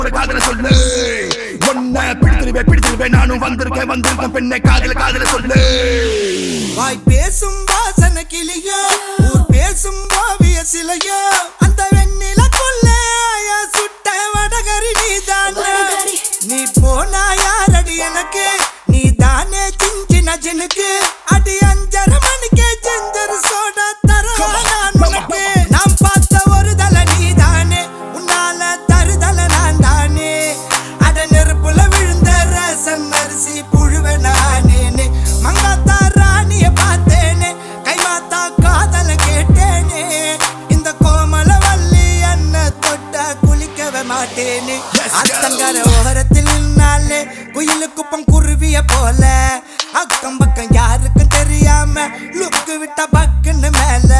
காதல சொல்லு ஒன்ன பிடிச்சிருவேன் நானும் வந்திருக்கேன் பெண்ணை காதல சொல்லு வாய் பேசும் வாசன கிளியோ ஊர் பேசும் ஓவிய சிலையோ அந்த வெண்ணில கொள்ள சுட்ட வடகரி நீதானே நீ போனா யாரடி எனக்கு நீ தானே சின்ன ஜனுக்கு அடி 5:30 மணிக்கே செஞ்சரு சோடா தரவா நான் உனக்கு நாம் பார்த்த ஒரு தல நீதானே உன்னால தருதல நான் தானே அட நெருப்புல விழுந்த ரசம் அரிசி புழுவ நானே மங்காத்தா ராணிய பார்த்தேனே கைமாத்தா காதல கேட்டேனே இந்த கோமல வள்ளி அண்ண தொட்ட குளிக்கவே மாட்டேனே அத்தங்கர ஓரத்தில் நின்னாலே குயிலு குப்பம் குருவிய போல அக்கம் பக்கம் யாருக்கும் தெரியாம லுக்கு விட்ட பக்குன்னு மேல